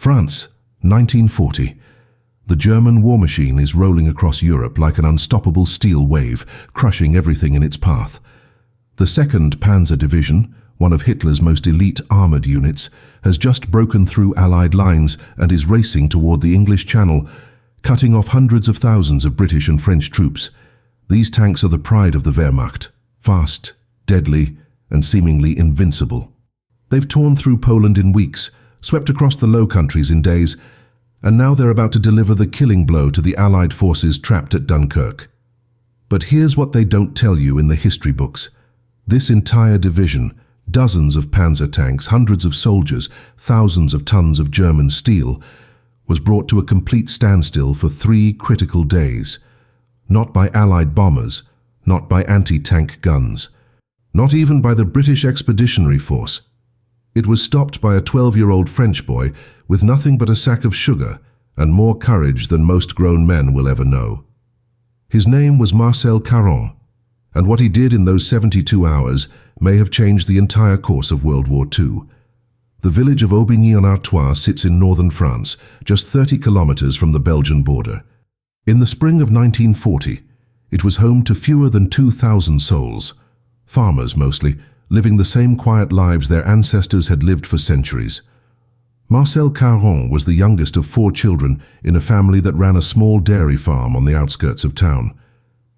France, 1940. The German war machine is rolling across Europe like an unstoppable steel wave, crushing everything in its path. The Second Panzer Division, one of Hitler's most elite armoured units, has just broken through Allied lines and is racing toward the English Channel, cutting off hundreds of thousands of British and French troops. These tanks are the pride of the Wehrmacht, fast, deadly, and seemingly invincible. They've torn through Poland in weeks, swept across the Low Countries in days, and now they're about to deliver the killing blow to the Allied forces trapped at Dunkirk. But here's what they don't tell you in the history books. This entire division, dozens of panzer tanks, hundreds of soldiers, thousands of tons of German steel, was brought to a complete standstill for 3 critical days. Not by Allied bombers, not by anti-tank guns, not even by the British Expeditionary Force. It was stopped by a 12-year-old French boy with nothing but a sack of sugar and more courage than most grown men will ever know. His name was Marcel Caron, and what he did in those 72 hours may have changed the entire course of World War II. The village of Aubigny-en-Artois sits in northern France, just 30 kilometers from the Belgian border. In the spring of 1940, it was home to fewer than 2,000 souls, farmers mostly, living the same quiet lives their ancestors had lived for centuries. Marcel Caron was the youngest of 4 children in a family that ran a small dairy farm on the outskirts of town.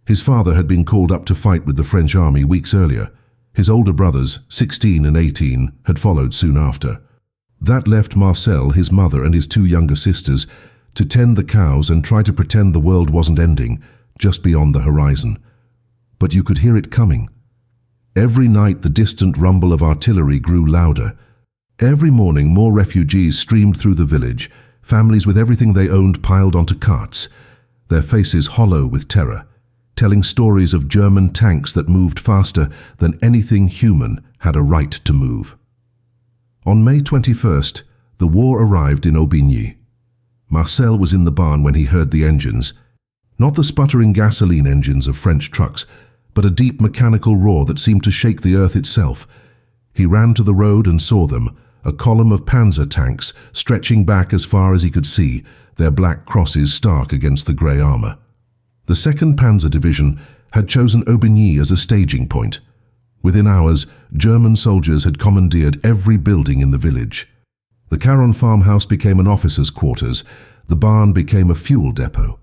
His father had been called up to fight with the French army weeks earlier. His older brothers, 16 and 18, had followed soon after. That left Marcel, his mother, and his 2 younger sisters to tend the cows and try to pretend the world wasn't ending just beyond the horizon. But you could hear it coming. Every night the distant rumble of artillery grew louder. Every morning more refugees streamed through the village, families with everything they owned piled onto carts, their faces hollow with terror, telling stories of German tanks that moved faster than anything human had a right to move. On May 21st, the war arrived in Aubigny. Marcel was in the barn when he heard the engines, not the sputtering gasoline engines of French trucks, but a deep mechanical roar that seemed to shake the earth itself. He ran to the road and saw them, a column of panzer tanks stretching back as far as he could see, their black crosses stark against the grey armour. The Second Panzer Division had chosen Aubigny as a staging point. Within hours, German soldiers had commandeered every building in the village. The Caron farmhouse became an officer's quarters. The barn became a fuel depot.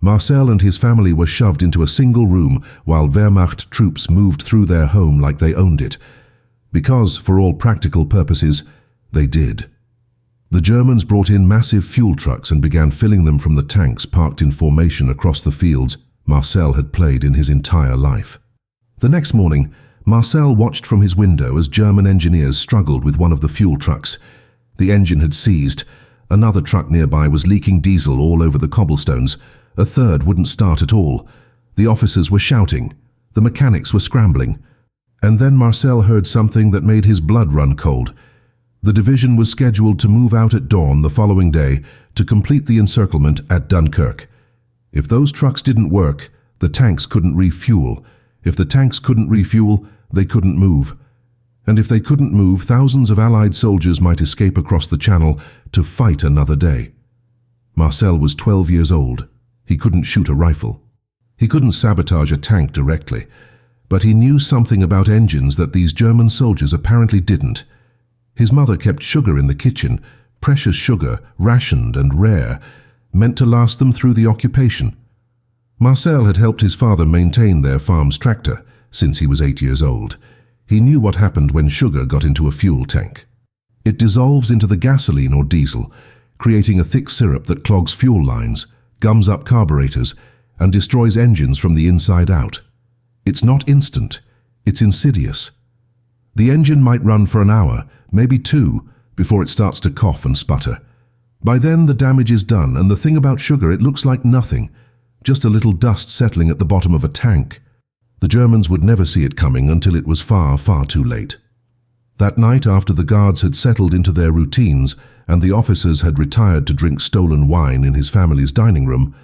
Marcel and his family were shoved into a single room while Wehrmacht troops moved through their home like they owned it. Because, for all practical purposes, they did. The Germans brought in massive fuel trucks and began filling them from the tanks parked in formation across the fields Marcel had played in his entire life. The next morning, Marcel watched from his window as German engineers struggled with one of the fuel trucks. The engine had seized. Another truck nearby was leaking diesel all over the cobblestones. A third wouldn't start at all. The officers were shouting. The mechanics were scrambling. And then Marcel heard something that made his blood run cold. The division was scheduled to move out at dawn the following day to complete the encirclement at Dunkirk. If those trucks didn't work, the tanks couldn't refuel. If the tanks couldn't refuel, they couldn't move. And if they couldn't move, thousands of Allied soldiers might escape across the Channel to fight another day. Marcel was 12 years old. He couldn't shoot a rifle. He couldn't sabotage a tank directly. But he knew something about engines that these German soldiers apparently didn't. His mother kept sugar in the kitchen, precious sugar, rationed and rare, meant to last them through the occupation. Marcel had helped his father maintain their farm's tractor since he was 8 years old. He knew what happened when sugar got into a fuel tank. It dissolves into the gasoline or diesel, creating a thick syrup that clogs fuel lines, gums up carburetors, and destroys engines from the inside out. It's not instant, it's insidious. The engine might run for an hour, maybe 2, before it starts to cough and sputter. By then the damage is done, and the thing about sugar, it looks like nothing, just a little dust settling at the bottom of a tank. The Germans would never see it coming until it was far, far too late. That night, after the guards had settled into their routines and the officers had retired to drink stolen wine in his family's dining room,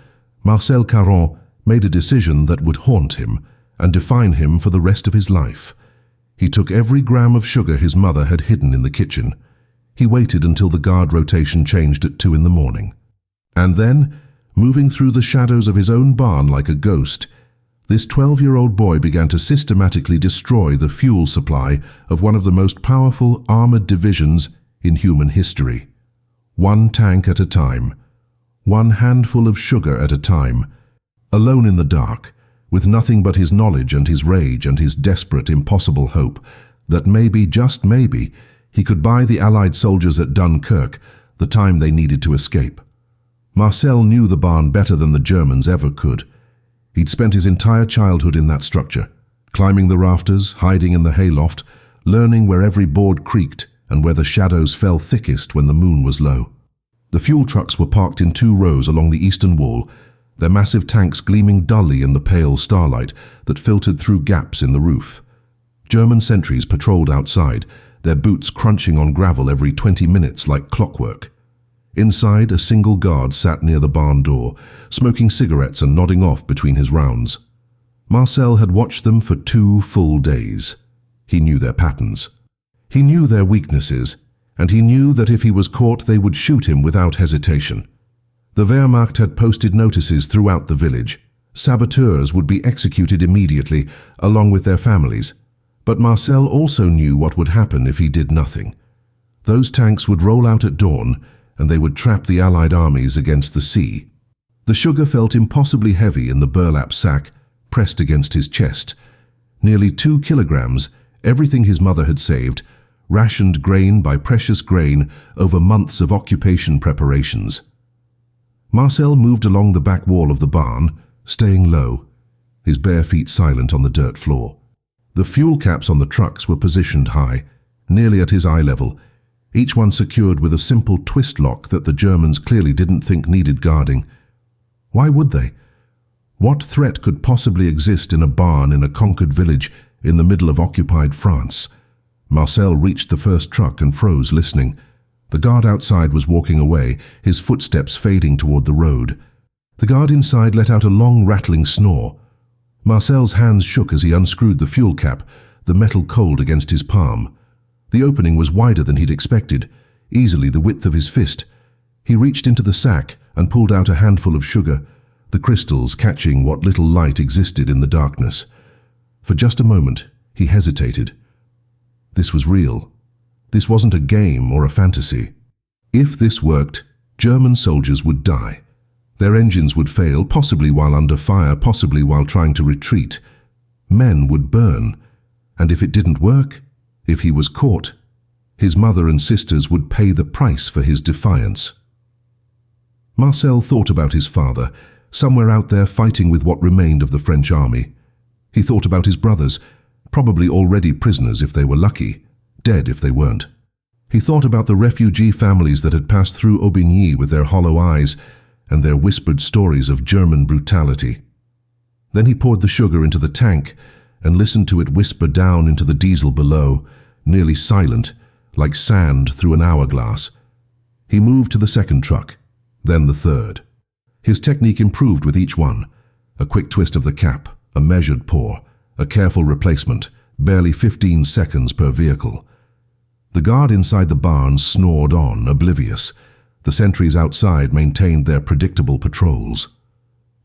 Marcel Caron made a decision that would haunt him and define him for the rest of his life. He took every gram of sugar his mother had hidden in the kitchen. He waited until the guard rotation changed at 2 in the morning. And then, moving through the shadows of his own barn like a ghost, this 12-year-old boy began to systematically destroy the fuel supply of one of the most powerful armored divisions in human history. One tank at a time, one handful of sugar at a time, alone in the dark, with nothing but his knowledge and his rage and his desperate, impossible hope that maybe, just maybe, he could buy the Allied soldiers at Dunkirk the time they needed to escape. Marcel knew the barn better than the Germans ever could. He'd spent his entire childhood in that structure, climbing the rafters, hiding in the hayloft, learning where every board creaked and where the shadows fell thickest when the moon was low. The fuel trucks were parked in 2 rows along the eastern wall, their massive tanks gleaming dully in the pale starlight that filtered through gaps in the roof. German sentries patrolled outside, their boots crunching on gravel every 20 minutes like clockwork. Inside, a single guard sat near the barn door, smoking cigarettes and nodding off between his rounds. Marcel had watched them for 2 full days. He knew their patterns. He knew their weaknesses, and he knew that if he was caught they would shoot him without hesitation. The Wehrmacht had posted notices throughout the village. Saboteurs would be executed immediately, along with their families. But Marcel also knew what would happen if he did nothing. Those tanks would roll out at dawn, and they would trap the Allied armies against the sea. The sugar felt impossibly heavy in the burlap sack, pressed against his chest. Nearly 2 kilograms, everything his mother had saved, rationed grain by precious grain over months of occupation preparations. Marcel moved along the back wall of the barn, staying low, his bare feet silent on the dirt floor. The fuel caps on the trucks were positioned high, nearly at his eye level, each one secured with a simple twist lock that the Germans clearly didn't think needed guarding. Why would they? What threat could possibly exist in a barn in a conquered village in the middle of occupied France? Marcel reached the first truck and froze, listening. The guard outside was walking away, his footsteps fading toward the road. The guard inside let out a long, rattling snore. Marcel's hands shook as he unscrewed the fuel cap, the metal cold against his palm. The opening was wider than he'd expected, easily the width of his fist. He reached into the sack and pulled out a handful of sugar, the crystals catching what little light existed in the darkness. For just a moment, he hesitated. This was real. This wasn't a game or a fantasy. If this worked, German soldiers would die. Their engines would fail, possibly while under fire, possibly while trying to retreat. Men would burn. And if it didn't work, if he was caught, his mother and sisters would pay the price for his defiance. Marcel thought about his father, somewhere out there fighting with what remained of the French army. He thought about his brothers, probably already prisoners if they were lucky, dead if they weren't. He thought about the refugee families that had passed through Aubigny with their hollow eyes and their whispered stories of German brutality. Then he poured the sugar into the tank and listened to it whisper down into the diesel below, nearly silent, like sand through an hourglass. He moved to the second truck, then the third. His technique improved with each one. A quick twist of the cap, a measured pour, a careful replacement, barely 15 seconds per vehicle. The guard inside the barn snored on, oblivious. The sentries outside maintained their predictable patrols.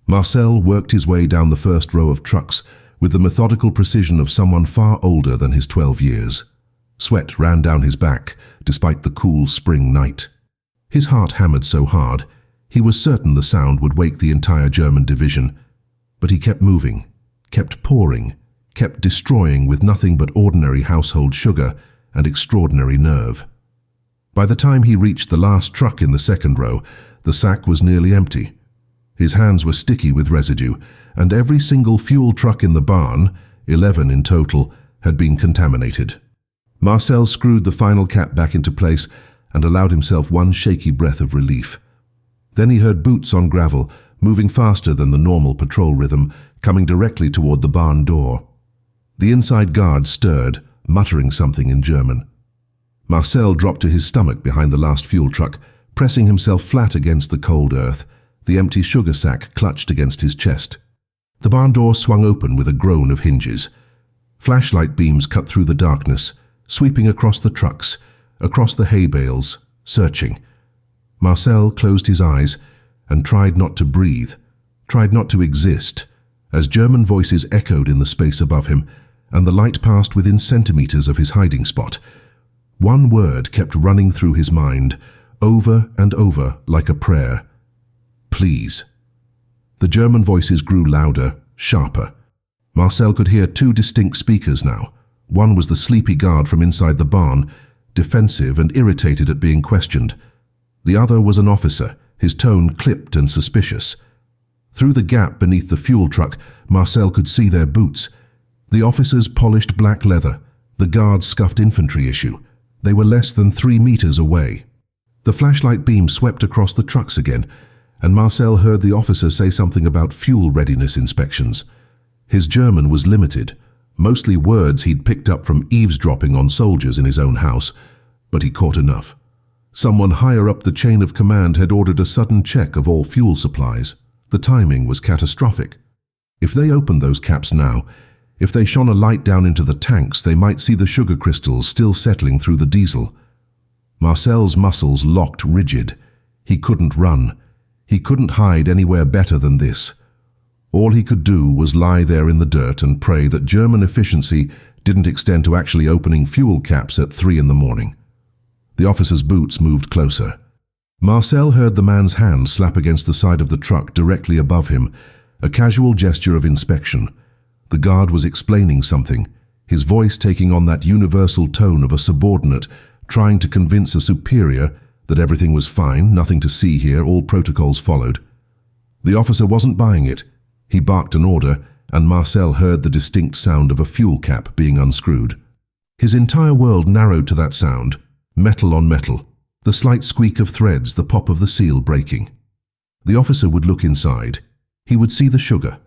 Marcel worked his way down the first row of trucks with the methodical precision of someone far older than his 12 years. Sweat ran down his back, despite the cool spring night. His heart hammered so hard, he was certain the sound would wake the entire German division. But he kept moving, kept pouring, kept destroying with nothing but ordinary household sugar and extraordinary nerve. By the time he reached the last truck in the second row, the sack was nearly empty. His hands were sticky with residue, and every single fuel truck in the barn, 11 in total, had been contaminated. Marcel screwed the final cap back into place and allowed himself one shaky breath of relief. Then he heard boots on gravel, moving faster than the normal patrol rhythm, coming directly toward the barn door. The inside guard stirred, muttering something in German. Marcel dropped to his stomach behind the last fuel truck, pressing himself flat against the cold earth, the empty sugar sack clutched against his chest. The barn door swung open with a groan of hinges. Flashlight beams cut through the darkness, sweeping across the trucks, across the hay bales, searching. Marcel closed his eyes and tried not to breathe, tried not to exist, as German voices echoed in the space above him, and the light passed within centimeters of his hiding spot. One word kept running through his mind, over and over like a prayer. Please. The German voices grew louder, sharper. Marcel could hear two distinct speakers now. One was the sleepy guard from inside the barn, defensive and irritated at being questioned. The other was an officer, his tone clipped and suspicious. Through the gap beneath the fuel truck, Marcel could see their boots. The officer's polished black leather, the guard's scuffed infantry issue. They were less than 3 meters away. The flashlight beam swept across the trucks again, and Marcel heard the officer say something about fuel readiness inspections. His German was limited, mostly words he'd picked up from eavesdropping on soldiers in his own house, but he caught enough. Someone higher up the chain of command had ordered a sudden check of all fuel supplies. The timing was catastrophic. If they opened those caps now, if they shone a light down into the tanks, they might see the sugar crystals still settling through the diesel. Marcel's muscles locked rigid. He couldn't run. He couldn't hide anywhere better than this. All he could do was lie there in the dirt and pray that German efficiency didn't extend to actually opening fuel caps at 3 in the morning. The officer's boots moved closer. Marcel heard the man's hand slap against the side of the truck directly above him, a casual gesture of inspection. The guard was explaining something, his voice taking on that universal tone of a subordinate, trying to convince a superior that everything was fine, nothing to see here, all protocols followed. The officer wasn't buying it. He barked an order, and Marcel heard the distinct sound of a fuel cap being unscrewed. His entire world narrowed to that sound, metal on metal, the slight squeak of threads, the pop of the seal breaking. The officer would look inside. He would see the sugar,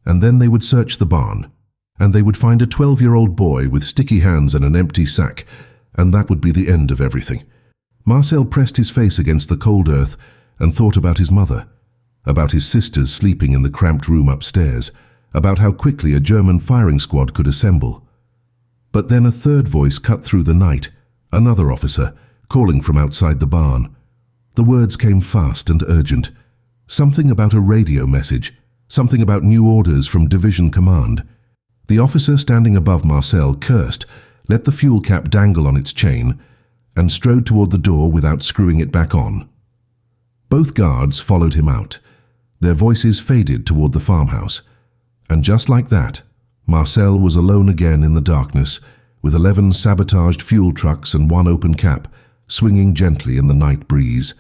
and then they would search the barn, and they would find a 12-year-old boy with sticky hands and an empty sack, and that would be the end of everything. Marcel pressed his face against the cold earth and thought about his mother, about his sisters sleeping in the cramped room upstairs, about how quickly a German firing squad could assemble. But then a third voice cut through the night, another officer, calling from outside the barn. The words came fast and urgent. Something about a radio message, something about new orders from division command. The officer standing above Marcel cursed, let the fuel cap dangle on its chain, and strode toward the door without screwing it back on. Both guards followed him out. Their voices faded toward the farmhouse. And just like that, Marcel was alone again in the darkness, with 11 sabotaged fuel trucks and 1 open cap, swinging gently in the night breeze.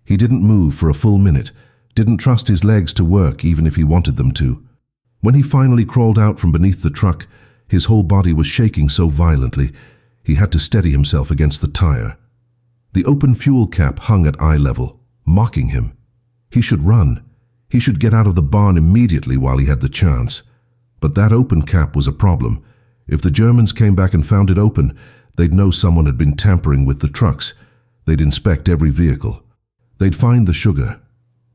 He didn't move for a full minute, didn't trust his legs to work even if he wanted them to. When he finally crawled out from beneath the truck, his whole body was shaking so violently, he had to steady himself against the tire. The open fuel cap hung at eye level, mocking him. He should run. He should get out of the barn immediately while he had the chance. But that open cap was a problem. If the Germans came back and found it open, they'd know someone had been tampering with the trucks. They'd inspect every vehicle. They'd find the sugar.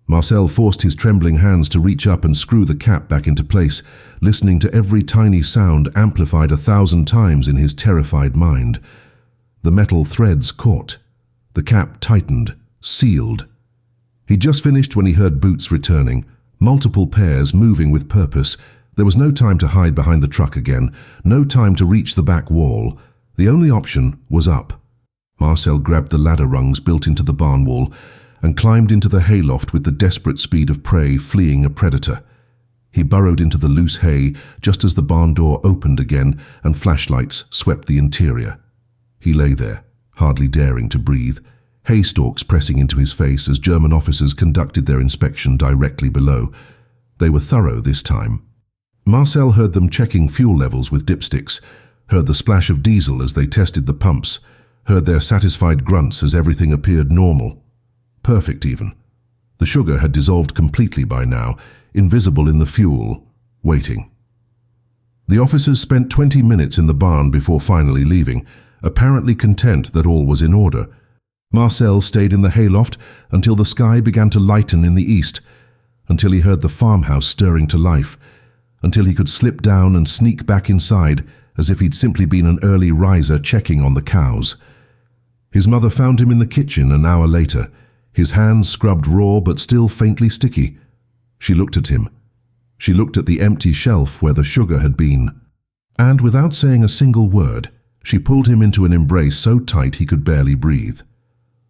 Marcel forced his trembling hands to reach up and screw the cap back into place, listening to every tiny sound amplified 1,000 times in his terrified mind. The metal threads caught. The cap tightened, sealed. He'd just finished when he heard boots returning, multiple pairs moving with purpose. There was no time to hide behind the truck again, no time to reach the back wall. The only option was up. Marcel grabbed the ladder rungs built into the barn wall and climbed into the hayloft with the desperate speed of prey fleeing a predator. He burrowed into the loose hay just as the barn door opened again and flashlights swept the interior. He lay there, hardly daring to breathe, hay stalks pressing into his face as German officers conducted their inspection directly below. They were thorough this time. Marcel heard them checking fuel levels with dipsticks, heard the splash of diesel as they tested the pumps, heard their satisfied grunts as everything appeared normal. Perfect even. The sugar had dissolved completely by now, invisible in the fuel, waiting. The officers spent 20 minutes in the barn before finally leaving, apparently content that all was in order. Marcel stayed in the hayloft until the sky began to lighten in the east, until he heard the farmhouse stirring to life, until he could slip down and sneak back inside as if he'd simply been an early riser checking on the cows. His mother found him in the kitchen an hour later, his hands scrubbed raw but still faintly sticky. She looked at him. She looked at the empty shelf where the sugar had been. And without saying a single word, she pulled him into an embrace so tight he could barely breathe.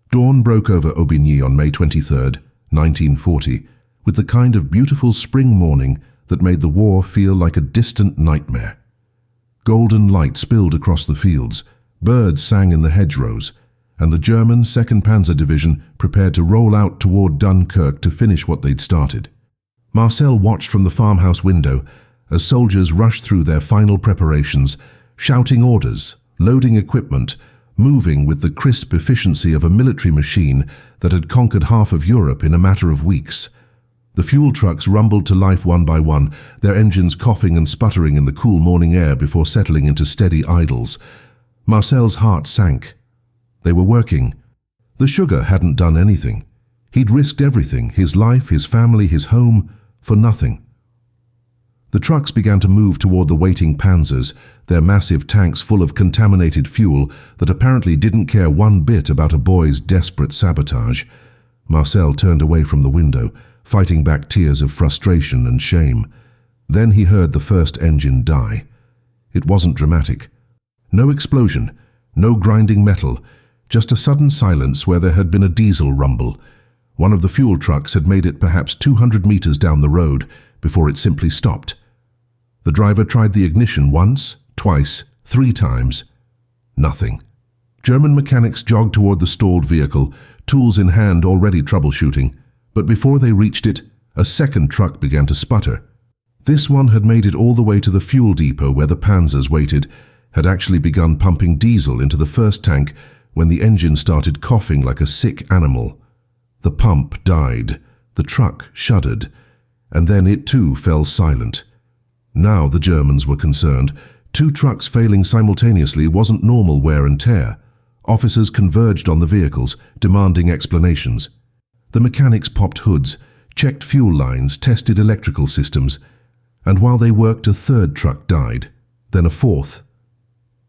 Dawn broke over Aubigny on May 23rd, 1940, with the kind of beautiful spring morning that made the war feel like a distant nightmare. Golden light spilled across the fields, birds sang in the hedgerows, and the German Second Panzer Division prepared to roll out toward Dunkirk to finish what they'd started. Marcel watched from the farmhouse window as soldiers rushed through their final preparations, shouting orders, loading equipment, moving with the crisp efficiency of a military machine that had conquered half of Europe in a matter of weeks. The fuel trucks rumbled to life one by one, their engines coughing and sputtering in the cool morning air before settling into steady idles. Marcel's heart sank. They were working. The sugar hadn't done anything. He'd risked everything, his life, his family, his home, for nothing. The trucks began to move toward the waiting panzers, their massive tanks full of contaminated fuel that apparently didn't care one bit about a boy's desperate sabotage. Marcel turned away from the window, fighting back tears of frustration and shame. Then he heard the first engine die. It wasn't dramatic. No explosion, no grinding metal, just a sudden silence where there had been a diesel rumble. One of the fuel trucks had made it perhaps 200 meters down the road before it simply stopped. The driver tried the ignition once, twice, 3 times. Nothing. German mechanics jogged toward the stalled vehicle, tools in hand already troubleshooting. But before they reached it, a second truck began to sputter. This one had made it all the way to the fuel depot where the panzers waited, had actually begun pumping diesel into the first tank when the engine started coughing like a sick animal. The pump died, the truck shuddered, and then it too fell silent. Now the Germans were concerned. 2 trucks failing simultaneously wasn't normal wear and tear. Officers converged on the vehicles, demanding explanations. The mechanics popped hoods, checked fuel lines, tested electrical systems, and while they worked, a 3rd truck died, then a 4th.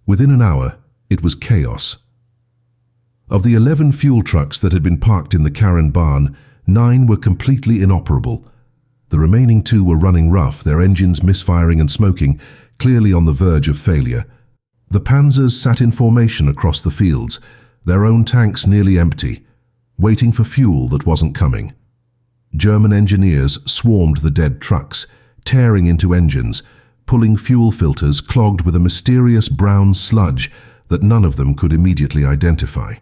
Within an hour, it was chaos. Of the 11 fuel trucks that had been parked in the Caron barn, 9 were completely inoperable. The remaining 2 were running rough, their engines misfiring and smoking, clearly on the verge of failure. The panzers sat in formation across the fields, their own tanks nearly empty, waiting for fuel that wasn't coming. German engineers swarmed the dead trucks, tearing into engines, pulling fuel filters clogged with a mysterious brown sludge that none of them could immediately identify.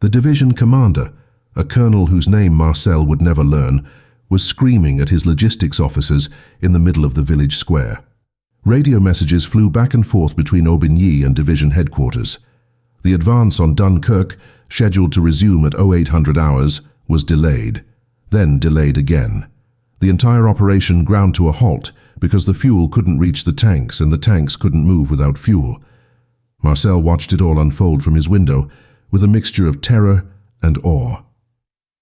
The division commander, a colonel whose name Marcel would never learn, was screaming at his logistics officers in the middle of the village square. Radio messages flew back and forth between Aubigny and division headquarters. The advance on Dunkirk, scheduled to resume at 0800 hours, was delayed, then delayed again. The entire operation ground to a halt because the fuel couldn't reach the tanks and the tanks couldn't move without fuel. Marcel watched it all unfold from his window with a mixture of terror and awe.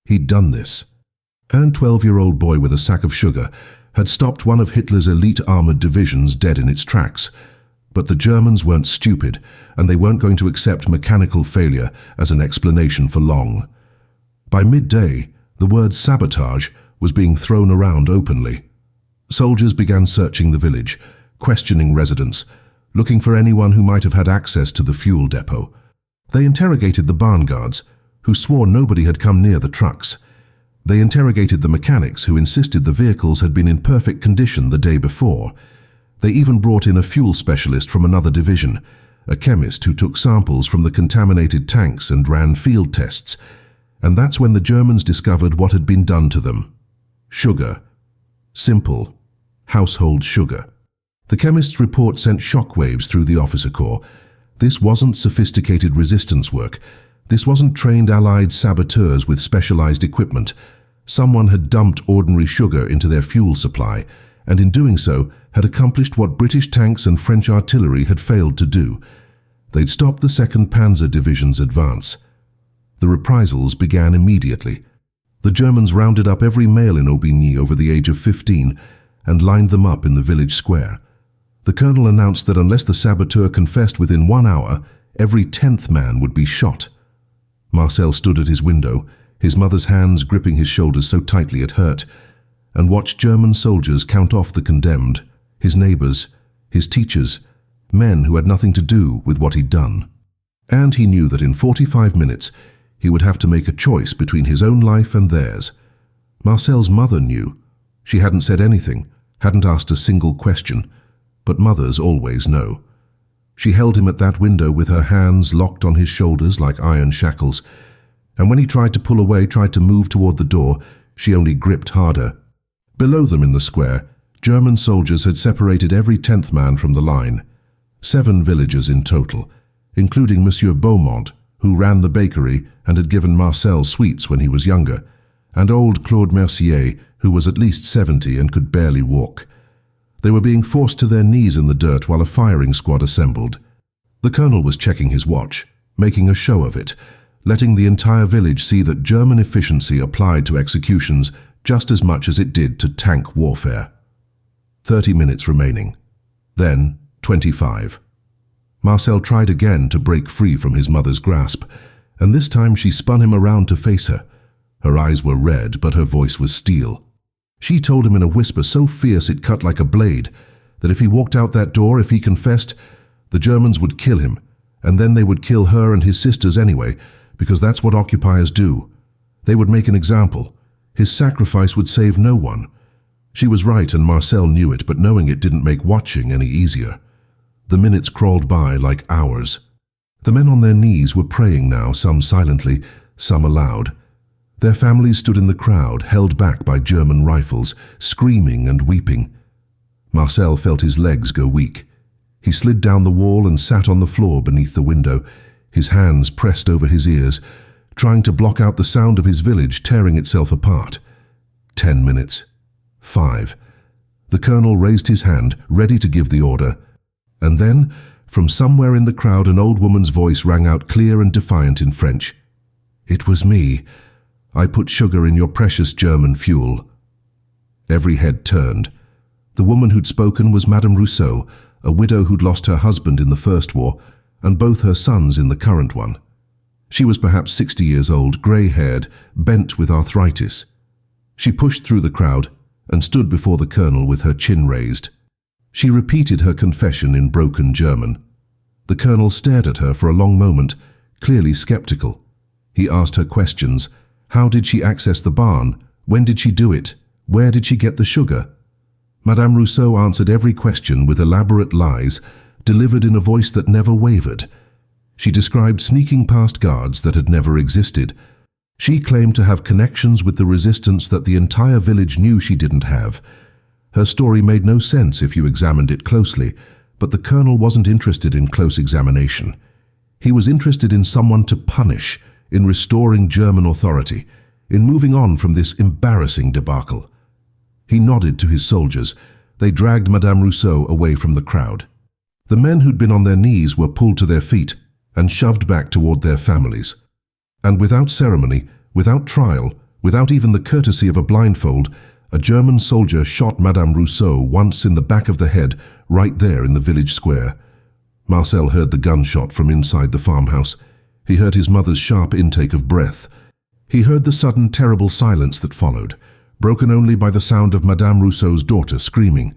He'd done this. An 12-year-old boy with a sack of sugar had stopped one of Hitler's elite armored divisions dead in its tracks. But the Germans weren't stupid, and they weren't going to accept mechanical failure as an explanation for long. By midday, the word sabotage was being thrown around openly. Soldiers began searching the village, questioning residents, looking for anyone who might have had access to the fuel depot. They interrogated the barn guards, who swore nobody had come near the trucks. They interrogated the mechanics, who insisted the vehicles had been in perfect condition the day before. They even brought in a fuel specialist from another division, a chemist who took samples from the contaminated tanks and ran field tests. And that's when the Germans discovered what had been done to them. Sugar. Simple, household sugar. The chemist's report sent shockwaves through the officer corps. This wasn't sophisticated resistance work. This wasn't trained Allied saboteurs with specialized equipment. Someone had dumped ordinary sugar into their fuel supply, and in doing so had accomplished what British tanks and French artillery had failed to do. They'd stopped the Second Panzer Division's advance. The reprisals began immediately. The Germans rounded up every male in Aubigny over the age of 15 and lined them up in the village square. The colonel announced that unless the saboteur confessed within 1 hour, every 10th man would be shot. Marcel stood at his window, his mother's hands gripping his shoulders so tightly it hurt, and watched German soldiers count off the condemned, his neighbors, his teachers, men who had nothing to do with what he'd done. And he knew that in 45 minutes he would have to make a choice between his own life and theirs. Marcel's mother knew. She hadn't said anything, hadn't asked a single question, but mothers always know. She held him at that window with her hands locked on his shoulders like iron shackles, and when he tried to pull away, tried to move toward the door, she only gripped harder. Below them in the square, German soldiers had separated every 10th man from the line. 7 villagers in total, including Monsieur Beaumont, who ran the bakery and had given Marcel sweets when he was younger, and old Claude Mercier, who was at least 70 and could barely walk. They were being forced to their knees in the dirt while a firing squad assembled. The colonel was checking his watch, making a show of it, letting the entire village see that German efficiency applied to executions just as much as it did to tank warfare. 30 minutes remaining. Then 25. Marcel tried again to break free from his mother's grasp, and this time she spun him around to face her. Her eyes were red, but her voice was steel. She told him in a whisper so fierce it cut like a blade, that if he walked out that door, if he confessed, the Germans would kill him, and then they would kill her and his sisters anyway, because that's what occupiers do. They would make an example. His sacrifice would save no one. She was right, and Marcel knew it, but knowing it didn't make watching any easier. The minutes crawled by like hours. The men on their knees were praying now, some silently, some aloud. Their families stood in the crowd, held back by German rifles, screaming and weeping. Marcel felt his legs go weak. He slid down the wall and sat on the floor beneath the window, his hands pressed over his ears, trying to block out the sound of his village tearing itself apart. 10 minutes. 5. The colonel raised his hand, ready to give the order. And then, from somewhere in the crowd, an old woman's voice rang out clear and defiant in French. "It was me. I put sugar in your precious German fuel." Every head turned. The woman who'd spoken was Madame Rousseau, a widow who'd lost her husband in the First War, and both her sons in the current one. She was perhaps 60 years old, grey-haired, bent with arthritis. She pushed through the crowd and stood before the colonel with her chin raised. She repeated her confession in broken German. The colonel stared at her for a long moment, clearly skeptical. He asked her questions. How did she access the barn? When did she do it? Where did she get the sugar? Madame Rousseau answered every question with elaborate lies, delivered in a voice that never wavered. She described sneaking past guards that had never existed. She claimed to have connections with the resistance that the entire village knew she didn't have. Her story made no sense if you examined it closely, but the colonel wasn't interested in close examination. He was interested in someone to punish, in restoring German authority, in moving on from this embarrassing debacle. He nodded to his soldiers. They dragged Madame Rousseau away from the crowd. The men who'd been on their knees were pulled to their feet and shoved back toward their families. And without ceremony, without trial, without even the courtesy of a blindfold, a German soldier shot Madame Rousseau once in the back of the head, right there in the village square. Marcel heard the gunshot from inside the farmhouse. He heard his mother's sharp intake of breath. He heard the sudden, terrible silence that followed, broken only by the sound of Madame Rousseau's daughter screaming.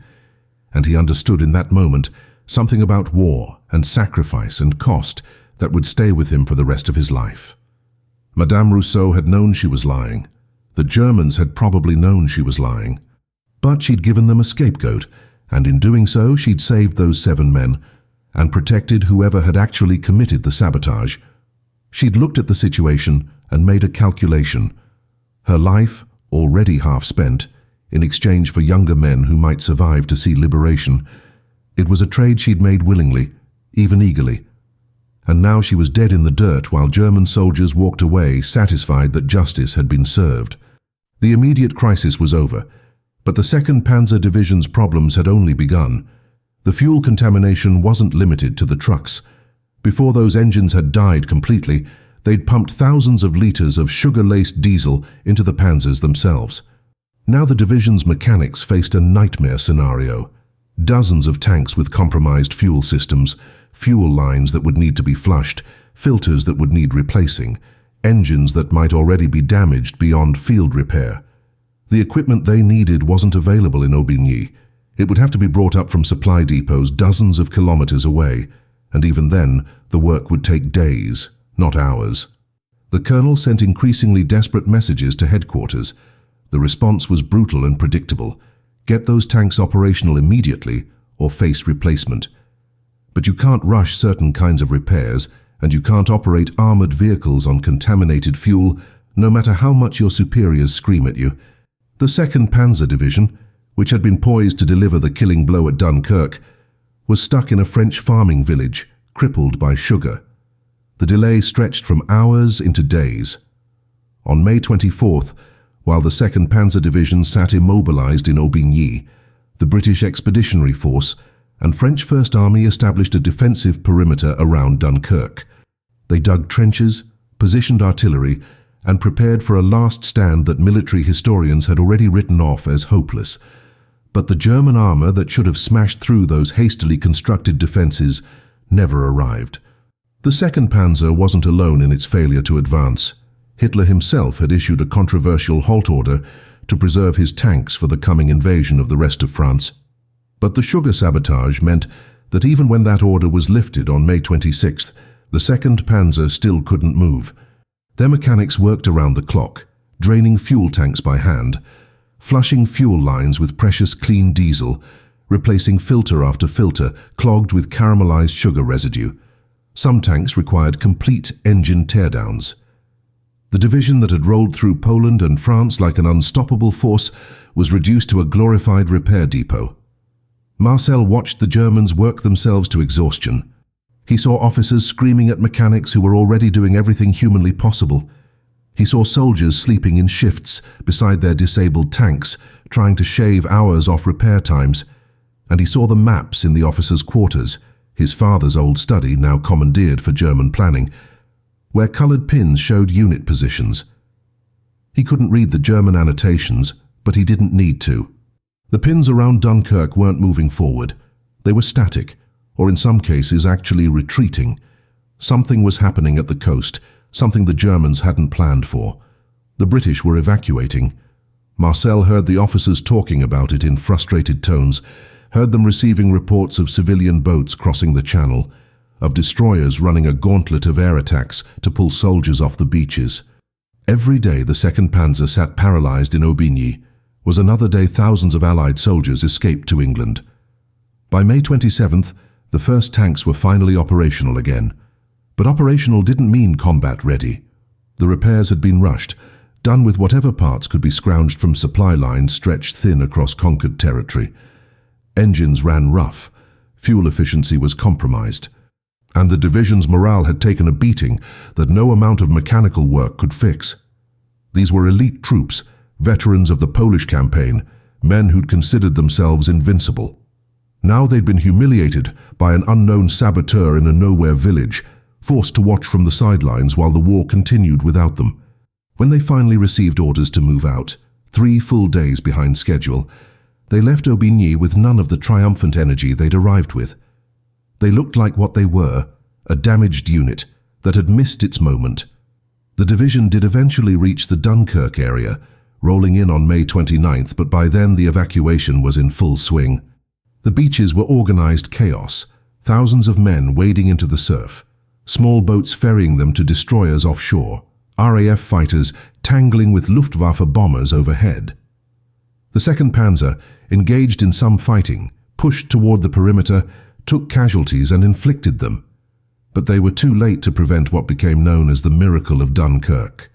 And he understood in that moment something about war and sacrifice and cost that would stay with him for the rest of his life. Madame Rousseau had known she was lying. The Germans had probably known she was lying. But she'd given them a scapegoat, and in doing so she'd saved those 7 men and protected whoever had actually committed the sabotage. She'd looked at the situation and made a calculation. Her life, already half spent, in exchange for younger men who might survive to see liberation. It was a trade she'd made willingly, even eagerly. And now she was dead in the dirt while German soldiers walked away, satisfied that justice had been served. The immediate crisis was over, but the Second Panzer Division's problems had only begun. The fuel contamination wasn't limited to the trucks. Before those engines had died completely, they'd pumped thousands of liters of sugar-laced diesel into the panzers themselves. Now the division's mechanics faced a nightmare scenario. Dozens of tanks with compromised fuel systems, fuel lines that would need to be flushed, filters that would need replacing, engines that might already be damaged beyond field repair. The equipment they needed wasn't available in Aubigny. It would have to be brought up from supply depots dozens of kilometers away, and even then, the work would take days, not hours. The colonel sent increasingly desperate messages to headquarters. The response was brutal and predictable. Get those tanks operational immediately or face replacement. But you can't rush certain kinds of repairs, and you can't operate armored vehicles on contaminated fuel, no matter how much your superiors scream at you. The Second Panzer Division, which had been poised to deliver the killing blow at Dunkirk, was stuck in a French farming village, crippled by sugar. The delay stretched from hours into days. On May 24th, while the Second Panzer Division sat immobilized in Aubigny, the British Expeditionary Force and French First Army established a defensive perimeter around Dunkirk. They dug trenches, positioned artillery, and prepared for a last stand that military historians had already written off as hopeless. But the German armor that should have smashed through those hastily constructed defenses never arrived. The Second Panzer wasn't alone in its failure to advance. Hitler himself had issued a controversial halt order to preserve his tanks for the coming invasion of the rest of France. But the sugar sabotage meant that even when that order was lifted on May 26th, the Second Panzer still couldn't move. Their mechanics worked around the clock, draining fuel tanks by hand, flushing fuel lines with precious clean diesel, replacing filter after filter clogged with caramelized sugar residue. Some tanks required complete engine teardowns. The division that had rolled through Poland and France like an unstoppable force was reduced to a glorified repair depot. Marcel watched the Germans work themselves to exhaustion. He saw officers screaming at mechanics who were already doing everything humanly possible. He saw soldiers sleeping in shifts beside their disabled tanks, trying to shave hours off repair times. And he saw the maps in the officers' quarters, his father's old study now commandeered for German planning, where colored pins showed unit positions. He couldn't read the German annotations, but he didn't need to. The pins around Dunkirk weren't moving forward. They were static, or in some cases actually retreating. Something was happening at the coast, something the Germans hadn't planned for. The British were evacuating. Marcel heard the officers talking about it in frustrated tones, heard them receiving reports of civilian boats crossing the channel, of destroyers running a gauntlet of air attacks to pull soldiers off the beaches. Every day the Second Panzer sat paralyzed in Aubigny was another day thousands of Allied soldiers escaped to England. By May 27th, the first tanks were finally operational again. But operational didn't mean combat ready. The repairs had been rushed, done with whatever parts could be scrounged from supply lines stretched thin across conquered territory. Engines ran rough, fuel efficiency was compromised, and the division's morale had taken a beating that no amount of mechanical work could fix. These were elite troops, veterans of the Polish campaign, men who'd considered themselves invincible. Now they'd been humiliated by an unknown saboteur in a nowhere village, forced to watch from the sidelines while the war continued without them. When they finally received orders to move out, 3 full days behind schedule, they left Aubigny with none of the triumphant energy they'd arrived with. They looked like what they were, a damaged unit that had missed its moment. The division did eventually reach the Dunkirk area, rolling in on May 29th, but by then the evacuation was in full swing. The beaches were organized chaos, thousands of men wading into the surf, small boats ferrying them to destroyers offshore, RAF fighters tangling with Luftwaffe bombers overhead. The Second Panzer, engaged in some fighting, pushed toward the perimeter, took casualties and inflicted them. But they were too late to prevent what became known as the Miracle of Dunkirk.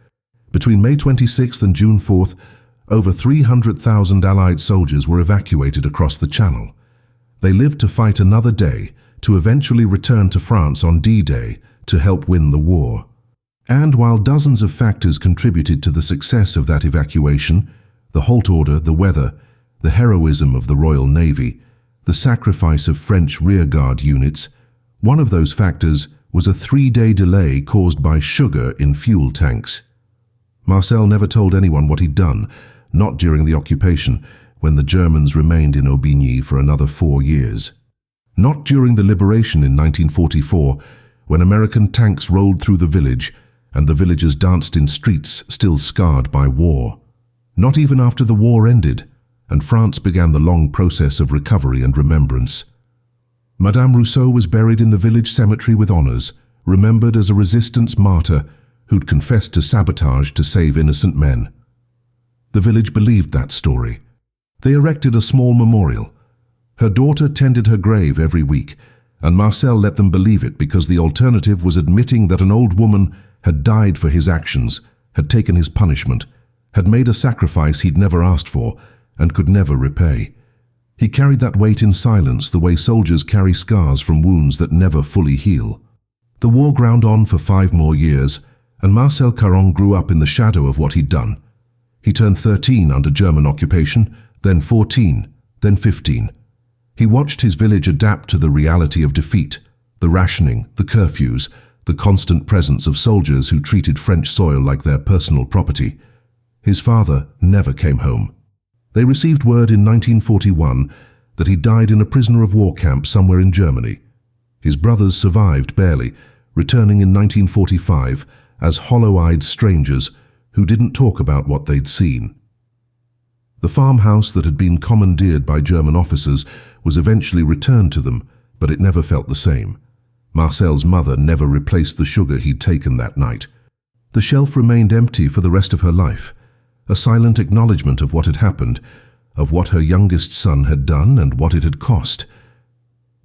Between May 26th and June 4th, over 300,000 Allied soldiers were evacuated across the Channel. They lived to fight another day, to eventually return to France on D-Day to help win the war. And while dozens of factors contributed to the success of that evacuation, the halt order, the weather, the heroism of the Royal Navy, the sacrifice of French rearguard units, one of those factors was a 3-day delay caused by sugar in fuel tanks. Marcel never told anyone what he'd done, not during the occupation, when the Germans remained in Aubigny for another 4 years. Not during the liberation in 1944, when American tanks rolled through the village and the villagers danced in streets still scarred by war. Not even after the war ended, and France began the long process of recovery and remembrance. Madame Rousseau was buried in the village cemetery with honors, remembered as a resistance martyr who'd confessed to sabotage to save innocent men. The village believed that story. They erected a small memorial. Her daughter tended her grave every week, and Marcel let them believe it because the alternative was admitting that an old woman had died for his actions, had taken his punishment, had made a sacrifice he'd never asked for and could never repay. He carried that weight in silence, the way soldiers carry scars from wounds that never fully heal. The war ground on for 5 more years, and Marcel Caron grew up in the shadow of what he'd done. He turned 13 under German occupation, then 14, then 15. He watched his village adapt to the reality of defeat, the rationing, the curfews, the constant presence of soldiers who treated French soil like their personal property. His father never came home. They received word in 1941 that he died in a prisoner of war camp somewhere in Germany. His brothers survived barely, returning in 1945 as hollow-eyed strangers who didn't talk about what they'd seen. The farmhouse that had been commandeered by German officers was eventually returned to them, but it never felt the same. Marcel's mother never replaced the sugar he'd taken that night. The shelf remained empty for the rest of her life, a silent acknowledgement of what had happened, of what her youngest son had done and what it had cost.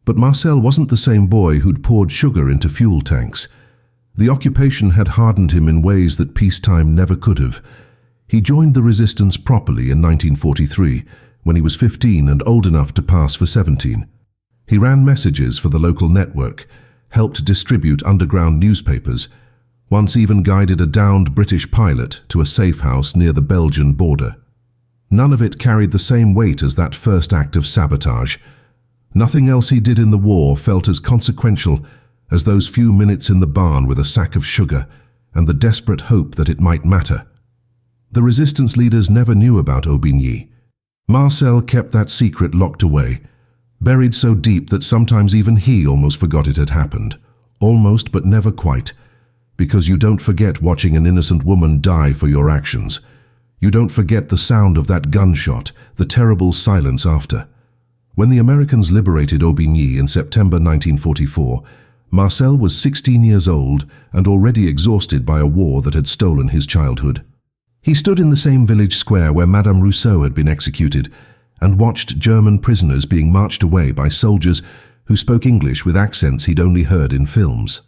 But Marcel wasn't the same boy who'd poured sugar into fuel tanks. The occupation had hardened him in ways that peacetime never could have. He joined the resistance properly in 1943, when he was 15 and old enough to pass for 17. He ran messages for the local network, helped distribute underground newspapers, once even guided a downed British pilot to a safe house near the Belgian border. None of it carried the same weight as that first act of sabotage. Nothing else he did in the war felt as consequential as those few minutes in the barn with a sack of sugar and the desperate hope that it might matter. The resistance leaders never knew about Aubigny. Marcel kept that secret locked away, buried so deep that sometimes even he almost forgot it had happened. Almost, but never quite. Because you don't forget watching an innocent woman die for your actions. You don't forget the sound of that gunshot, the terrible silence after. When the Americans liberated Aubigny in September 1944, Marcel was 16 years old and already exhausted by a war that had stolen his childhood. He stood in the same village square where Madame Rousseau had been executed and watched German prisoners being marched away by soldiers who spoke English with accents he'd only heard in films.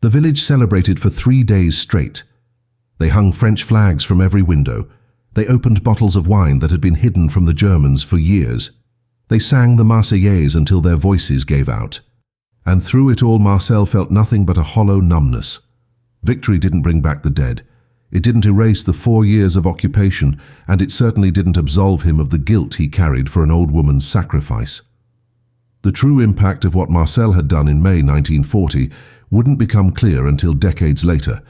The village celebrated for 3 days straight. They hung French flags from every window. They opened bottles of wine that had been hidden from the Germans for years. They sang the Marseillaise until their voices gave out. And through it all, Marcel felt nothing but a hollow numbness. Victory didn't bring back the dead. It didn't erase the 4 years of occupation, and it certainly didn't absolve him of the guilt he carried for an old woman's sacrifice. The true impact of what Marcel had done in May 1940 wouldn't become clear until decades later,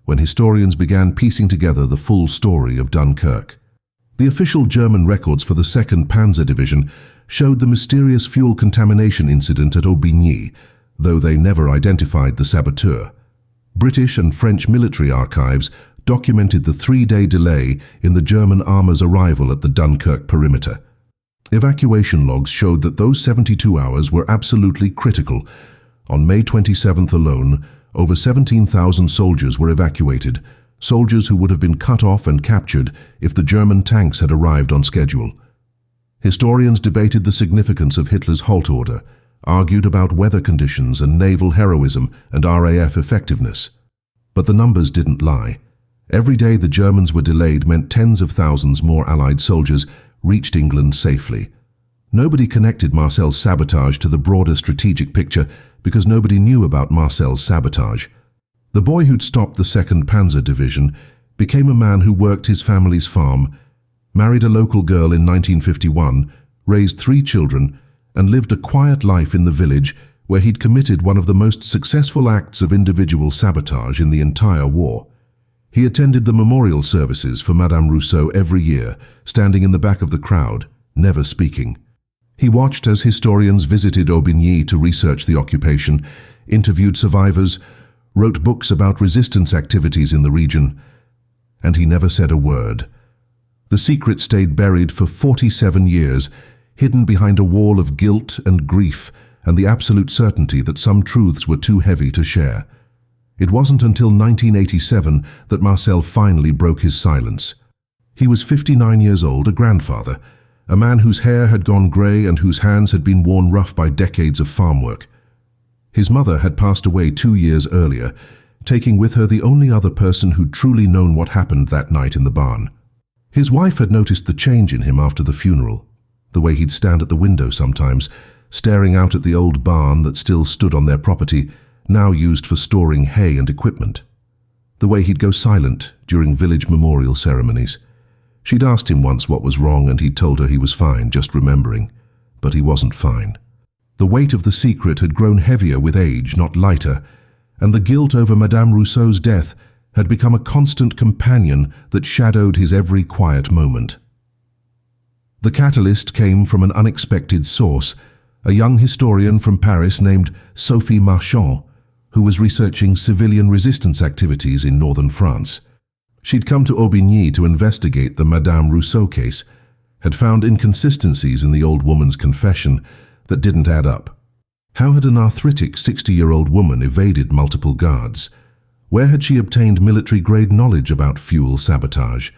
when historians began piecing together the full story of Dunkirk. The official German records for the Second Panzer Division showed the mysterious fuel contamination incident at Aubigny, though they never identified the saboteur. British and French military archives documented the 3-day delay in the German armor's arrival at the Dunkirk perimeter. Evacuation logs showed that those 72 hours were absolutely critical. On May 27th alone, over 17,000 soldiers were evacuated, soldiers who would have been cut off and captured if the German tanks had arrived on schedule. Historians debated the significance of Hitler's halt order, argued about weather conditions and naval heroism and RAF effectiveness. But the numbers didn't lie. Every day the Germans were delayed meant tens of thousands more Allied soldiers reached England safely. Nobody connected Marcel's sabotage to the broader strategic picture because nobody knew about Marcel's sabotage. The boy who'd stopped the Second Panzer Division became a man who worked his family's farm, married a local girl in 1951, raised 3 children, and lived a quiet life in the village where he'd committed one of the most successful acts of individual sabotage in the entire war. He attended the memorial services for Madame Rousseau every year, standing in the back of the crowd, never speaking. He watched as historians visited Aubigny to research the occupation, interviewed survivors, wrote books about resistance activities in the region, and he never said a word. The secret stayed buried for 47 years, hidden behind a wall of guilt and grief and the absolute certainty that some truths were too heavy to share. It wasn't until 1987 that Marcel finally broke his silence. He was 59 years old, a grandfather, a man whose hair had gone grey and whose hands had been worn rough by decades of farm work. His mother had passed away 2 years earlier, taking with her the only other person who'd truly known what happened that night in the barn. His wife had noticed the change in him after the funeral, the way he'd stand at the window sometimes, staring out at the old barn that still stood on their property, now used for storing hay and equipment. The way he'd go silent during village memorial ceremonies. She'd asked him once what was wrong and he'd told her he was fine, just remembering. But he wasn't fine. The weight of the secret had grown heavier with age, not lighter, and the guilt over Madame Rousseau's death had become a constant companion that shadowed his every quiet moment. The catalyst came from an unexpected source, a young historian from Paris named Sophie Marchand, who was researching civilian resistance activities in northern France. She'd come to Aubigny to investigate the Madame Rousseau case, had found inconsistencies in the old woman's confession that didn't add up. How had an arthritic 60-year-old woman evaded multiple guards? Where had she obtained military-grade knowledge about fuel sabotage?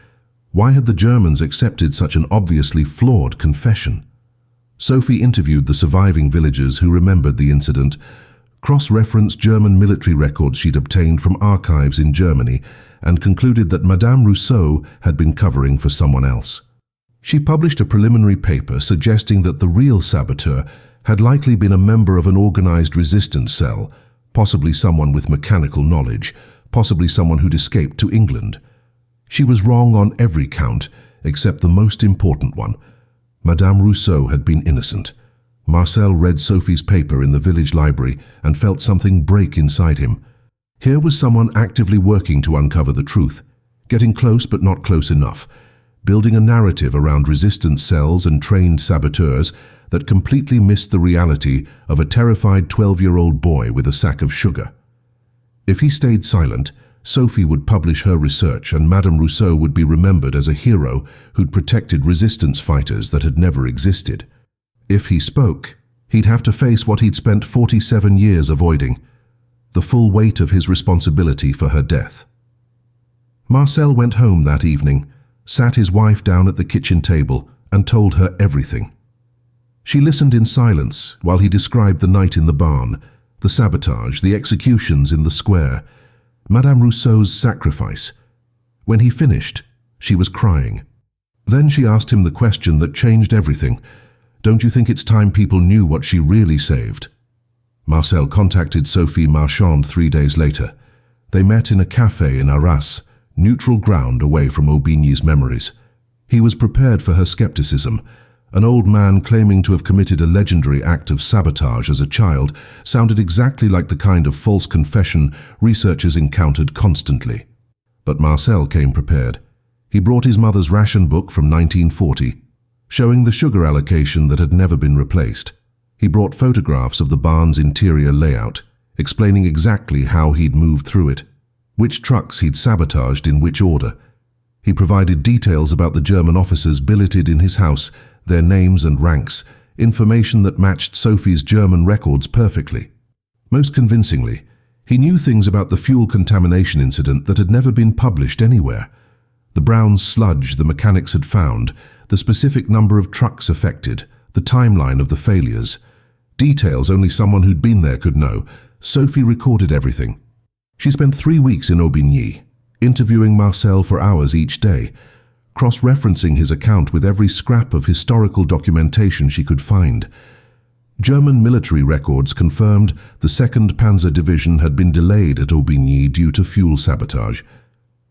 Why had the Germans accepted such an obviously flawed confession? Sophie interviewed the surviving villagers who remembered the incident, cross-referenced German military records she'd obtained from archives in Germany, and concluded that Madame Rousseau had been covering for someone else. She published a preliminary paper suggesting that the real saboteur had likely been a member of an organized resistance cell, possibly someone with mechanical knowledge, possibly someone who'd escaped to England. She was wrong on every count, except the most important one. Madame Rousseau had been innocent. Marcel read Sophie's paper in the village library and felt something break inside him. Here was someone actively working to uncover the truth, getting close but not close enough, building a narrative around resistance cells and trained saboteurs that completely missed the reality of a terrified 12-year-old boy with a sack of sugar. If he stayed silent, Sophie would publish her research and Madame Rousseau would be remembered as a hero who'd protected resistance fighters that had never existed. If he spoke, he'd have to face what he'd spent 47 years avoiding, the full weight of his responsibility for her death. Marcel went home that evening, sat his wife down at the kitchen table and told her everything. She listened in silence while he described the night in the barn, the sabotage, the executions in the square, Madame Rousseau's sacrifice. When he finished, she was crying. Then she asked him the question that changed everything. Don't you think it's time people knew what she really saved? Marcel contacted Sophie Marchand 3 days later. They met in a cafe in Arras, neutral ground away from Aubigny's memories. He was prepared for her skepticism. An old man claiming to have committed a legendary act of sabotage as a child sounded exactly like the kind of false confession researchers encountered constantly. But Marcel came prepared. He brought his mother's ration book from 1940, showing the sugar allocation that had never been replaced. He brought photographs of the barn's interior layout, explaining exactly how he'd moved through it, which trucks he'd sabotaged in which order. He provided details about the German officers billeted in his house, their names and ranks, information that matched Sophie's German records perfectly. Most convincingly, he knew things about the fuel contamination incident that had never been published anywhere. The brown sludge the mechanics had found, the specific number of trucks affected, the timeline of the failures. Details only someone who'd been there could know. Sophie recorded everything. She spent 3 weeks in Aubigny, interviewing Marcel for hours each day, cross-referencing his account with every scrap of historical documentation she could find. German military records confirmed the Second Panzer Division had been delayed at Aubigny due to fuel sabotage.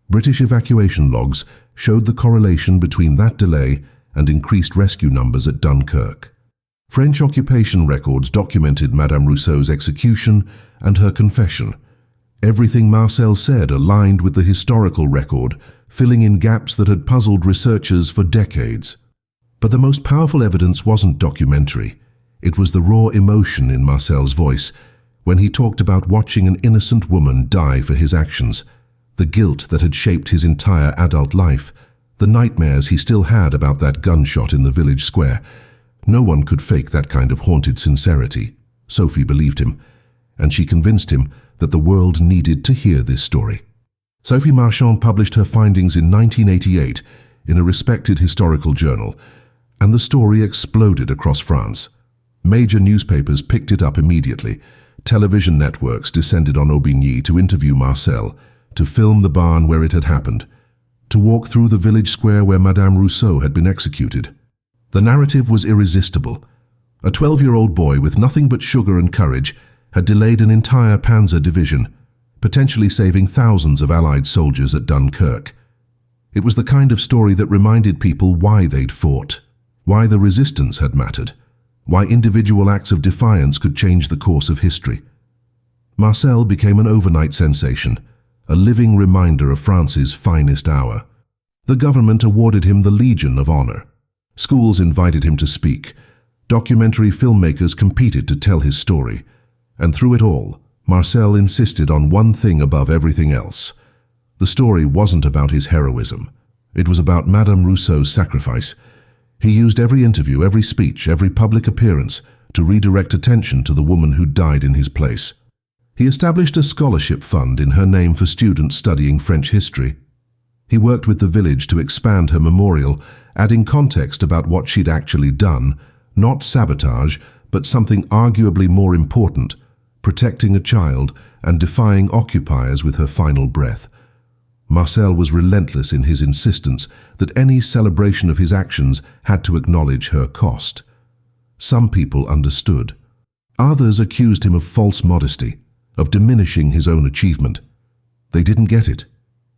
British evacuation logs showed the correlation between that delay and increased rescue numbers at Dunkirk. French occupation records documented Madame Rousseau's execution and her confession. Everything Marcel said aligned with the historical record, filling in gaps that had puzzled researchers for decades. But the most powerful evidence wasn't documentary. It was the raw emotion in Marcel's voice. when he talked about watching an innocent woman die for his actions, the guilt that had shaped his entire adult life, the nightmares he still had about that gunshot in the village square. No one could fake that kind of haunted sincerity. Sophie believed him, and she convinced him that the world needed to hear this story. Sophie Marchand published her findings in 1988 in a respected historical journal, and the story exploded across France. Major newspapers picked it up immediately. Television networks descended on Aubigny to interview Marcel, to film the barn where it had happened, to walk through the village square where Madame Rousseau had been executed. The narrative was irresistible. A 12-year-old boy with nothing but sugar and courage had delayed an entire Panzer Division, potentially saving thousands of Allied soldiers at Dunkirk. It was the kind of story that reminded people why they'd fought, why the resistance had mattered, why individual acts of defiance could change the course of history. Marcel became an overnight sensation, a living reminder of France's finest hour. The government awarded him the Legion of Honor. Schools invited him to speak. Documentary filmmakers competed to tell his story. And through it all, Marcel insisted on one thing above everything else. The story wasn't about his heroism. It was about Madame Rousseau's sacrifice. He used every interview, every speech, every public appearance to redirect attention to the woman who died in his place. He established a scholarship fund in her name for students studying French history. He worked with the village to expand her memorial, adding context about what she'd actually done, not sabotage, but something arguably more important, protecting a child and defying occupiers with her final breath. Marcel was relentless in his insistence that any celebration of his actions had to acknowledge her cost. Some people understood. Others accused him of false modesty, of diminishing his own achievement. They didn't get it.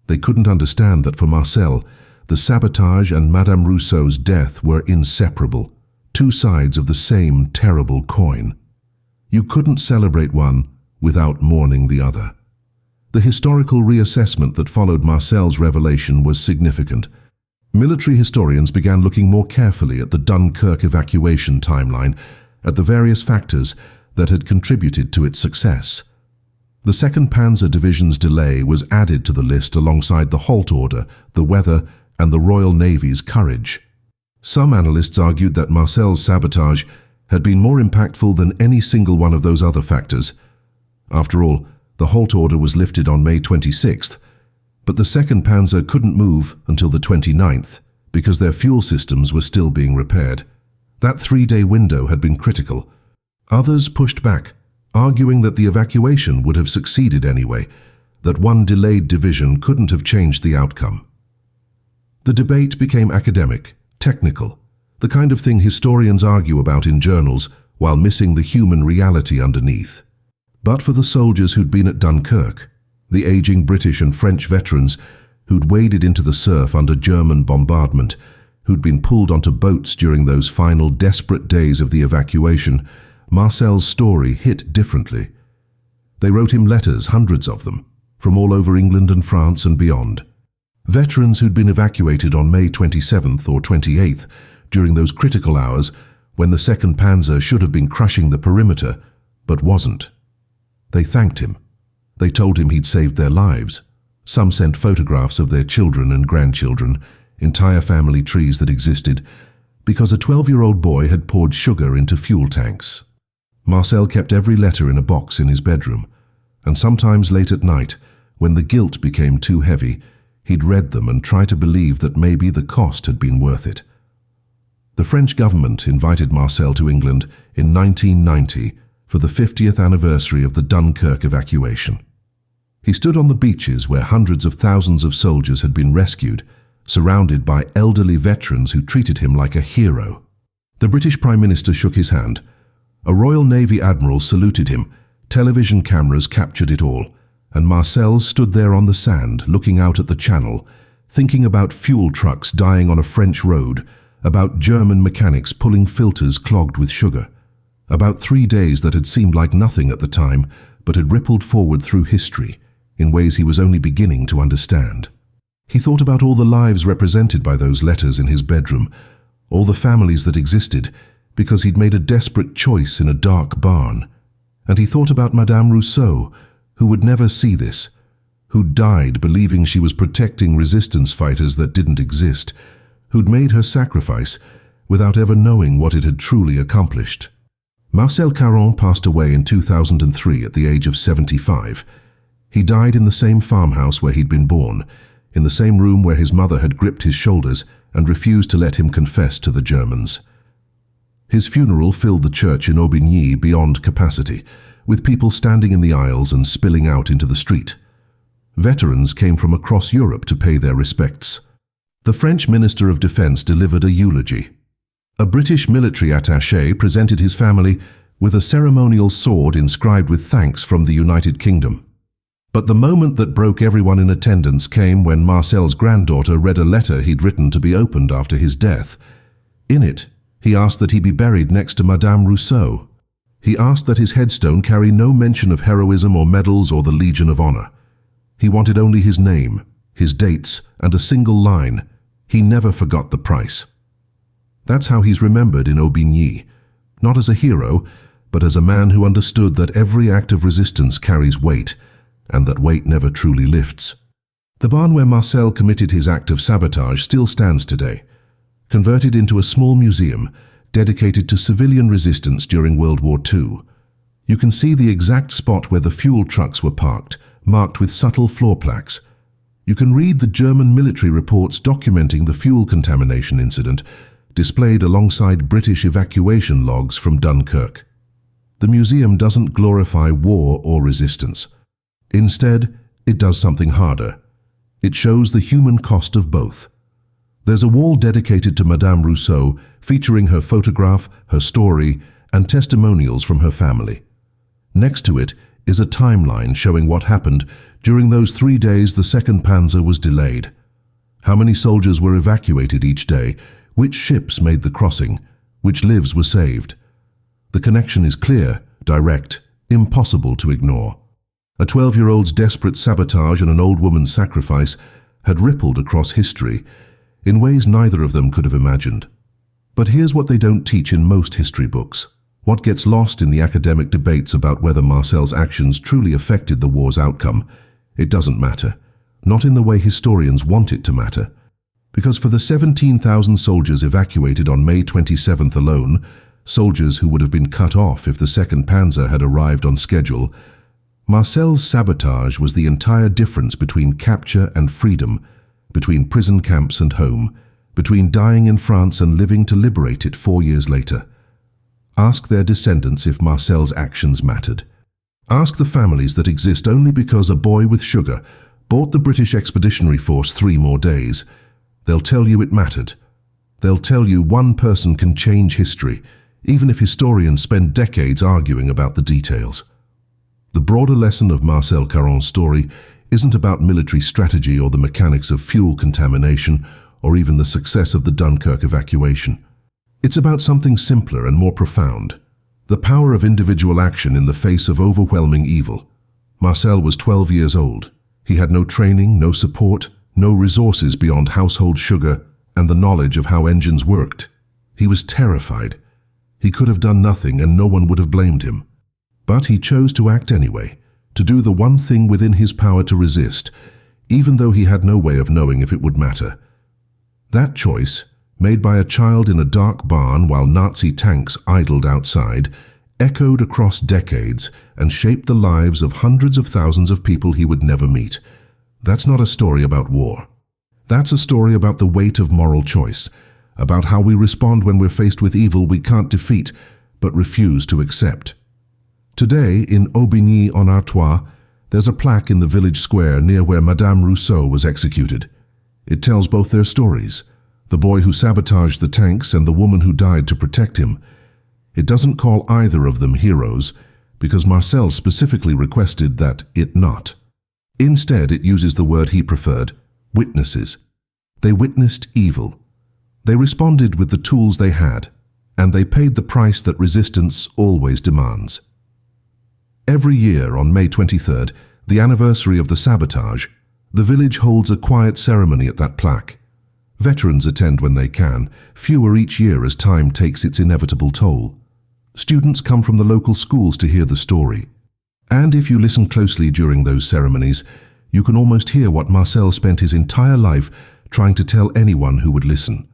They couldn't understand that for Marcel, the sabotage and Madame Rousseau's death were inseparable, two sides of the same terrible coin. You couldn't celebrate one without mourning the other. The historical reassessment that followed Marcel's revelation was significant. Military historians began looking more carefully at the Dunkirk evacuation timeline, at the various factors that had contributed to its success. The Second Panzer Division's delay was added to the list alongside the halt order, the weather, and the Royal Navy's courage. Some analysts argued that Marcel's sabotage had been more impactful than any single one of those other factors. After all, the halt order was lifted on May 26th, but the Second Panzer couldn't move until the 29th because their fuel systems were still being repaired. That 3-day window had been critical. Others pushed back, arguing that the evacuation would have succeeded anyway, that one delayed division couldn't have changed the outcome. The debate became academic, technical, the kind of thing historians argue about in journals while missing the human reality underneath. But for the soldiers who'd been at Dunkirk, the aging British and French veterans who'd waded into the surf under German bombardment, who'd been pulled onto boats during those final desperate days of the evacuation, Marcel's story hit differently. They wrote him letters, hundreds of them, from all over England and France and beyond. Veterans who'd been evacuated on May 27th or 28th during those critical hours when the Second Panzer should have been crushing the perimeter, but wasn't. They thanked him. They told him he'd saved their lives. Some sent photographs of their children and grandchildren, entire family trees that existed, because a 12-year-old boy had poured sugar into fuel tanks. Marcel kept every letter in a box in his bedroom, and sometimes late at night, when the guilt became too heavy, he'd read them and try to believe that maybe the cost had been worth it. The French government invited Marcel to England in 1990 for the 50th anniversary of the Dunkirk evacuation. He stood on the beaches where hundreds of thousands of soldiers had been rescued, surrounded by elderly veterans who treated him like a hero. The British Prime Minister shook his hand. A Royal Navy admiral saluted him. Television cameras captured it all, and Marcel stood there on the sand, looking out at the channel, thinking about fuel trucks dying on a French road, about German mechanics pulling filters clogged with sugar, about 3 days that had seemed like nothing at the time, but had rippled forward through history in ways he was only beginning to understand. He thought about all the lives represented by those letters in his bedroom, all the families that existed because he'd made a desperate choice in a dark barn. And he thought about Madame Rousseau, who would never see this, who died believing she was protecting resistance fighters that didn't exist, who'd made her sacrifice without ever knowing what it had truly accomplished. Marcel Caron passed away in 2003 at the age of 75. He died in the same farmhouse where he'd been born, in the same room where his mother had gripped his shoulders and refused to let him confess to the Germans. His funeral filled the church in Aubigny beyond capacity, with people standing in the aisles and spilling out into the street. Veterans came from across Europe to pay their respects. The French Minister of Defense delivered a eulogy. A British military attaché presented his family with a ceremonial sword inscribed with thanks from the United Kingdom. But the moment that broke everyone in attendance came when Marcel's granddaughter read a letter he'd written to be opened after his death. In it, he asked that he be buried next to Madame Rousseau. He asked that his headstone carry no mention of heroism or medals or the Legion of Honor. He wanted only his name, his dates, and a single line: he never forgot the price. That's how he's remembered in Aubigny, not as a hero, but as a man who understood that every act of resistance carries weight, and that weight never truly lifts. The barn where Marcel committed his act of sabotage still stands today, converted into a small museum dedicated to civilian resistance during World War II. You can see the exact spot where the fuel trucks were parked, marked with subtle floor plaques. You can read the German military reports documenting the fuel contamination incident, displayed alongside British evacuation logs from Dunkirk. The museum doesn't glorify war or resistance. Instead, it does something harder. It shows the human cost of both. There's a wall dedicated to Madame Rousseau, featuring her photograph, her story, and testimonials from her family. Next to it is a timeline showing what happened during those 3 days the Second Panzer was delayed. How many soldiers were evacuated each day, which ships made the crossing, which lives were saved. The connection is clear, direct, impossible to ignore. A 12-year-old's desperate sabotage and an old woman's sacrifice had rippled across history in ways neither of them could have imagined. But here's what they don't teach in most history books. What gets lost in the academic debates about whether Marcel's actions truly affected the war's outcome, it doesn't matter. Not in the way historians want it to matter. Because for the 17,000 soldiers evacuated on May 27th alone, soldiers who would have been cut off if the Second Panzer had arrived on schedule, Marcel's sabotage was the entire difference between capture and freedom, between prison camps and home, between dying in France and living to liberate it 4 years later. Ask their descendants if Marcel's actions mattered. Ask the families that exist only because a boy with sugar bought the British Expeditionary Force 3 more days. They'll tell you it mattered. They'll tell you one person can change history, even if historians spend decades arguing about the details. The broader lesson of Marcel Caron's story isn't about military strategy or the mechanics of fuel contamination or even the success of the Dunkirk evacuation. It's about something simpler and more profound: the power of individual action in the face of overwhelming evil. Marcel was 12 years old. He had no training, no support, no resources beyond household sugar and the knowledge of how engines worked. He was terrified. He could have done nothing and no one would have blamed him. But he chose to act anyway, to do the one thing within his power to resist, even though he had no way of knowing if it would matter. That choice, made by a child in a dark barn while Nazi tanks idled outside, echoed across decades and shaped the lives of hundreds of thousands of people he would never meet. That's not a story about war. That's a story about the weight of moral choice, about how we respond when we're faced with evil we can't defeat, but refuse to accept. Today, in Aubigny-en-Artois, there's a plaque in the village square near where Madame Rousseau was executed. It tells both their stories, the boy who sabotaged the tanks and the woman who died to protect him. It doesn't call either of them heroes, because Marcel specifically requested that it not. Instead, it uses the word he preferred: witnesses. They witnessed evil. They responded with the tools they had, and they paid the price that resistance always demands. Every year on May 23rd, the anniversary of the sabotage, the village holds a quiet ceremony at that plaque. Veterans attend when they can, fewer each year as time takes its inevitable toll. Students come from the local schools to hear the story. And if you listen closely during those ceremonies, you can almost hear what Marcel spent his entire life trying to tell anyone who would listen.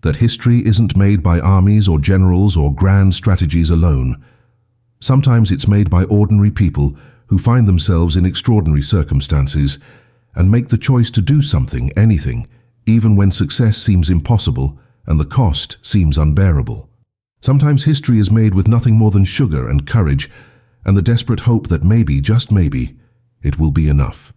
That history isn't made by armies or generals or grand strategies alone. Sometimes it's made by ordinary people who find themselves in extraordinary circumstances and make the choice to do something, anything, even when success seems impossible and the cost seems unbearable. Sometimes history is made with nothing more than sugar and courage and the desperate hope that maybe, just maybe, it will be enough.